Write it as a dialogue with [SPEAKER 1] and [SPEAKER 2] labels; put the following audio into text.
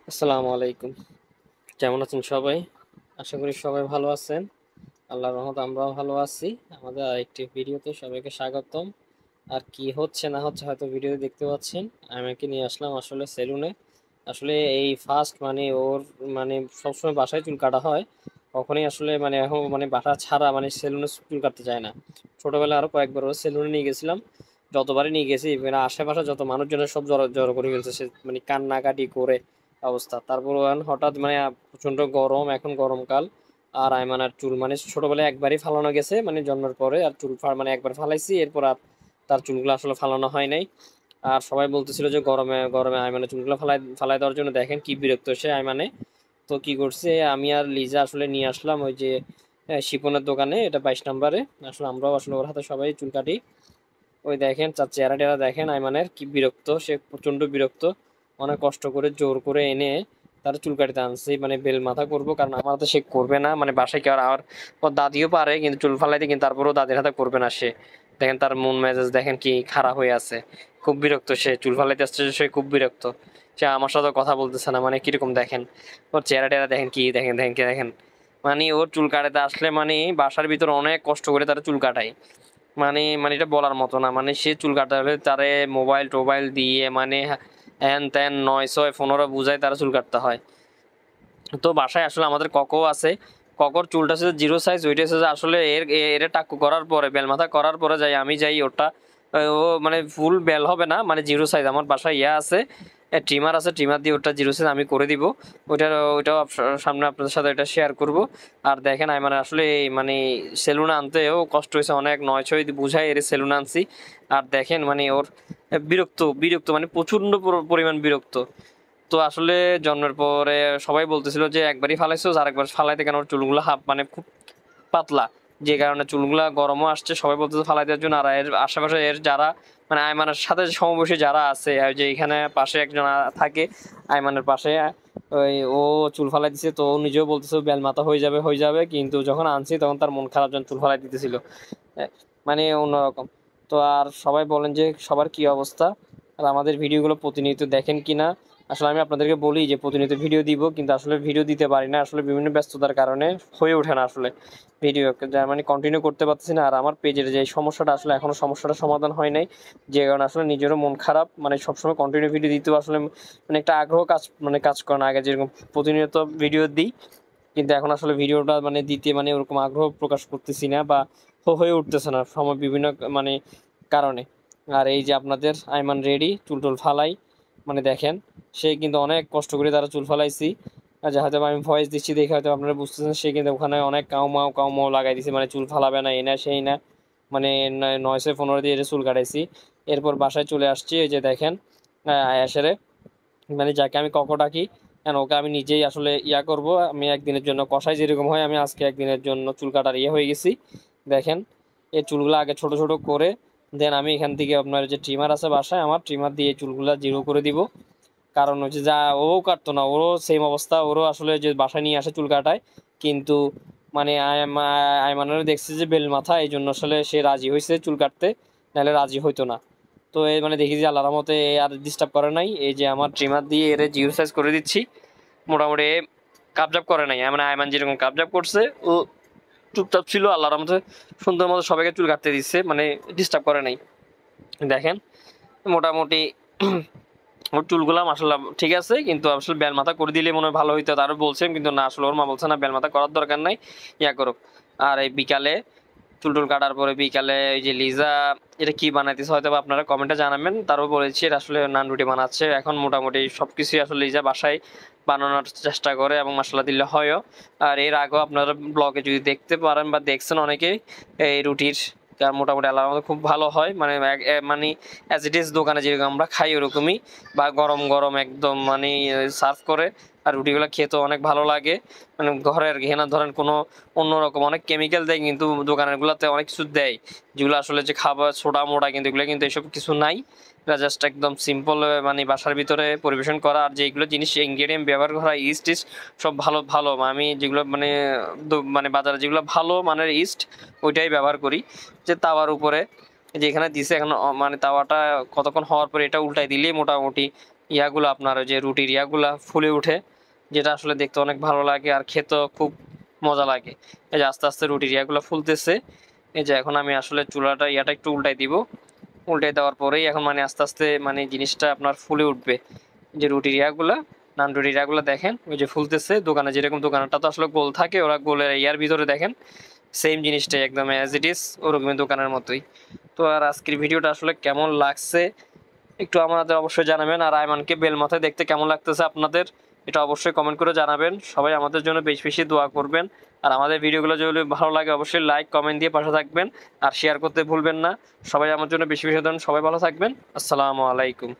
[SPEAKER 1] আসসালামু আলাইকুম। কেমন আছেন সবাই? আশা করি সবাই ভালো আছেন। আল্লাহর রহমতে আমরাও ভালো আছি। আমাদের আরেকটি ভিডিওতে সবাইকে স্বাগতম। আর কি হচ্ছে না হচ্ছে হয়তো ভিডিওতে দেখতে পাচ্ছেন। আমাকে নিয়ে আসলাম আসলে সেলুনে। আসলে এই ফার্স্ট মানে ওর মানে সবসময় বাসায় চুল কাটা হয়। কখনোই আসলে মানে এখন মানে বাসা ছাড়া মানে সেলুনে চুল কাটতে যায় না। ছোটবেলায় আরো কয়েকবার ওর সেলুনে নিয়ে গেছিলাম। যতবারই নিয়ে গেছি মানে আশেপাশে যত মানুষজনের সব জড়ো জড়ো করে ফেলছে সে মানে কান্নাকাটি করে অবস্থা। তারপর হঠাৎ মানে প্রচন্ড গরম, এখন গরমকাল। আর আয়মানার চুল মানে ছোটবেলায় একবারই ফালানো গেছে মানে জন্মের পরে, আর চুল মানে একবার ফালাইছি, এরপর আর তার চুলগুলো আসলে ফালানো হয় নাই। আর সবাই বলতেছিল যে গরমে গরমে আয়মানের চুলগুলো ফালাই ফালাই দেওয়ার জন্য, দেখেন কি বিরক্ত সে আয়মানে। তো কি করছে, আমি আর লিজা আসলে নিয়ে আসলাম ওই যে শিপনের দোকানে, এটা 22 নম্বরে। আসলে আমরাও আসলে ওর হাতে সবাই চুল কাটি। ওই দেখেন তার চেহারা টেরা দেখেন, আইমানের কি বিরক্ত, সে প্রচন্ড বিরক্ত। অনেক কষ্ট করে জোর করে এনে তার চুল কাটিতে আনছি, মানে বেল মাথা করবো, কারণ আমার হাতে সে করবে না, মানে বাসায় কেউ আর ওর দাদিও পারে কিন্তু চুল ফালাইতে, কিন্তু তারপরেও দাদির হাতে করবে না সে। দেখেন তার মন মেজাজ দেখেন কি খারাপ হয়ে আছে, খুব বিরক্ত সে, চুল ফালাইতে আসছে সে খুব বিরক্ত। সে আমার সাথে কথা বলতেছে না, মানে কিরকম দেখেন ওর চেহারা টেরা দেখেন, কি দেখেন দেখেন কি দেখেন। মানে ওর চুল কাটাতে আসলে মানে বাসার ভিতর অনেক কষ্ট করে তারা চুল কাটায়। মানে মানে এটা বলার মতো না, মানে সে চুল কাটাতে হলে তারে মোবাইল টোবাইল দিয়ে মানে হ্যান ত্যান 9 6 15 বুঝায় তারা চুল কাটতে হয়। তো বাসায় আসলে আমাদের ককও আছে। ককর চুলটা হচ্ছে জিরো সাইজ, ওইটা হচ্ছে যে আসলে এর টাকু করার পরে বেল মাথা করার পরে যাই আমি যাই ওটা ও মানে ফুল বেল হবে না, মানে জিরো সাইজ। আমার বাসায় ইয়া আছে, ট্রিমার আছে, ট্রিমার দিয়ে ওটা জিরো সাইজ আমি করে দিব। ওইটাও সামনে আপনাদের সাথে এটা শেয়ার করব। আর দেখেন আমি মানে আসলে মানে সেলুনে আনতেও কষ্ট হয়েছে অনেক, 9 6 বুঝাই এর সেলুনে আনছি। আর দেখেন মানে ওর বিরক্ত বিরক্ত মানে প্রচন্ড পরিমাণ বিরক্ত। তো আসলে জন্মের পরে সবাই বলতেছিল যে একবারই ফালাইছো, আর একবার ফালাইতে কেন, ওর চুলগুলো হাফ মানে খুব পাতলা, যে কারণে চুলগুলা গরমও আসছে, সবাই বলতেছে ফালাই দেওয়ার জন্য। আর এর আশেপাশে এর যারা মানে আয়মানের সাথে সমবয়সী যারা আছে, আর যে এখানে পাশে একজন থাকে আয়মানের পাশে, ওই ও চুল ফালাই দিছে, তো ও নিজেও বলতেছে বেল মাথা হয়ে যাবে হয়ে যাবে, কিন্তু যখন আনছি তখন তার মন খারাপ, যখন চুল ফালাই দিতেছিল মানে অন্যরকম। তো আর সবাই বলেন যে সবার কি অবস্থা, আর আমাদের ভিডিওগুলো প্রতিনিয়ত দেখেন কিনা। আসলে আমি আপনাদেরকে বলি যে প্রতিনিয়ত ভিডিও দিব, কিন্তু আসলে ভিডিও দিতে পারি না, আসলে বিভিন্ন ব্যস্ততার কারণে হয়ে ওঠে না আসলে ভিডিও, যার মানে কন্টিনিউ করতে পারতেছি না। আর আমার পেজের যে সমস্যাটা, আসলে এখনো সমস্যাটা সমাধান হয় নাই, যে কারণে আসলে নিজেরও মন খারাপ, মানে সবসময় কন্টিনিউ ভিডিও দিতেও আসলে মানে একটা আগ্রহ কাজ করে না, আগে যেরকম প্রতিনিয়ত ভিডিও দিই, কিন্তু এখন আসলে ভিডিওটা মানে দিতে মানে ওরকম আগ্রহ প্রকাশ করতেছি না, বা হয়ে উঠতেছে না সময় বিভিন্ন মানে কারণে। আর এই যে আপনাদের আইমান রেডি চুল টুল ফালাই, মানে দেখেন সে কিন্তু অনেক কষ্ট করে তারা চুল ফালাইছি। আর যা হয়তো আমি ভয়েস দিচ্ছি দেখে হয়তো আপনারা বুঝতেছেন, সে কিন্তু ওখানে অনেক কাউ মাও লাগাই দিছে, মানে চুল ফালাবে না এই না সেই না, মানে 9 6 15 দিয়ে চুল কাটাইছি। এরপর বাসায় চলে আসছি, এই যে দেখেন আয়াসেরে, মানে যাকে আমি কক ডাকি, ওকে আমি নিজেই আসলে ইয়া করব। আমি একদিনের জন্য কষাই যেরকম হয়, আমি আজকে একদিনের জন্য চুল কাটার ইয়ে হয়ে গেছি। দেখেন এই চুলগুলো আগে ছোট ছোট করে দেন আমি এখান থেকে আপনার যে ট্রিমার আছে বাসায়, আমার ট্রিমার দিয়ে চুলগুলা জিরো করে দিব। কারণ হচ্ছে যা ও কাটতো না, ওরও সেম অবস্থা, ওরও আসলে যে বাসায় নিয়ে আসে চুল কাটায়, কিন্তু মানে আয়মানের দেখছে যে বেল মাথা, এই জন্য আসলে সে রাজি হয়েছে চুল কাটতে, নাহলে রাজি হইতো না। তো এই মানে দেখি যে আল্লাহর রহমতে আর ডিস্টার্ব করে নাই, এই যে আমার ট্রিমার দিয়ে এর জিরো সাইজ করে দিচ্ছি। মোটামুটি কাবজাব করে নাই, মানে আয়মান যেরকম কাবজাব করছে ও চুপচাপ ছিল, আল্লাহর রহমতে সুন্দর মতো সবাইকে চুল কাটতে দিচ্ছে, মানে ডিস্টার্ব করে নাই। দেখেন মোটামুটি ওর চুলগুলা মাসাল্লাহ ঠিক আছে, কিন্তু আসলে বেল মাথা করে দিলে মনে হয় ভালো হইতো, তারও বলছেন, কিন্তু না আসলে ওর মা বলছে না বেল মাথা করার দরকার নাই, ইয়া করুক। আর এই বিকালে চুল টুল কাটার পরে বিকালে ওই যে লিজা এটা কি বানাইতেছে হয়তো আপনারা কমেন্টে জানাবেন, তারও বলেছি এটা আসলে নান রুটি বানাচ্ছে এখন। মোটামুটি সবকিছুই আসলে লিজা বাসায় বানানোর চেষ্টা করে এবং মশলা দিলে হয়ও। আর এর আগেও আপনারা ব্লগে যদি দেখতে পারেন বা দেখছেন অনেকে এই রুটির, মোটামুটি আল্লাহর মধ্যে খুব ভালো হয়, মানে মানে অ্যাজ ইট ইজ দোকানে যেরকম আমরা খাই ওরকমই, বা গরম গরম একদম মানে সার্ভ করে। আর রুটিগুলো খেতে অনেক ভালো লাগে, মানে ঘরের ঘেনা ধরেন কোনো অন্যরকম অনেক কেমিক্যাল দেয়, কিন্তু দোকানের গুলাতে অনেক কিছু দেয় যেগুলো আসলে যে খাবার ছোটা মোটা, কিন্তু এগুলো কিন্তু এসব কিছু নাই। এটা জাস্ট একদম সিম্পল মানে বাসার ভিতরে পরিবেশন করা, আর যেগুলো জিনিস ইনগ্রেডিয়েন্ট ব্যবহার করা ইস্ট টিস্ট সব ভালো ভালো, আমি যেগুলো মানে মানে বাজারে যেগুলো ভালো মানের ইস্ট ওইটাই ব্যবহার করি। যে তাওয়ার উপরে যেখানে দিছে এখন মানে তাওয়াটা কতক্ষণ হওয়ার পরে এটা উল্টাই দিলেই মোটামুটি ইয়াগুলো আপনার ওই যে রুটির ইয়াগুলা ফুলে উঠে, যেটা আসলে দেখতে অনেক ভালো লাগে আর খেতেও খুব মজা লাগে। এই যে আস্তে আস্তে রুটির ইয়াগুলো ফুলতেছে। এই যে এখন আমি আসলে চুলাটা ইয়াটা একটু উল্টাই দিব, উল্টে দেওয়ার পরেই এখন মানে আস্তে আস্তে মানে জিনিসটা আপনার ফুলে উঠবে। যে রুটির ইয়াগুলা, নান রুটির ইয়াগুলো দেখেন ওই যে ফুলতেছে। দোকানে যেরকম, দোকানটা তো আসলে গোল থাকে, ওরা গোলের ইয়ার ভিতরে দেখেন সেম জিনিসটাই একদম অ্যাজ ইট ইজ ওরকমই দোকানের মতোই। তো আর আজকের ভিডিওটা আসলে কেমন লাগছে একটু আমাদের অবশ্যই জানাবেন। আর আয়মানকে বেল মাথায় দেখতে কেমন লাগতেছে আপনাদের, এটা অবশ্যই কমেন্ট করে জানাবেন। সবাই আমাদের জন্য বেশি বেশি দোয়া করবেন। আর আমাদের ভিডিওগুলো যদি ভালো লাগে অবশ্যই লাইক কমেন্ট দিয়ে পাশে থাকবেন আর শেয়ার করতে ভুলবেন না। সবাই আমার জন্য বেশি বেশি দেন। সবাই ভালো থাকবেন। আসসালামু আলাইকুম।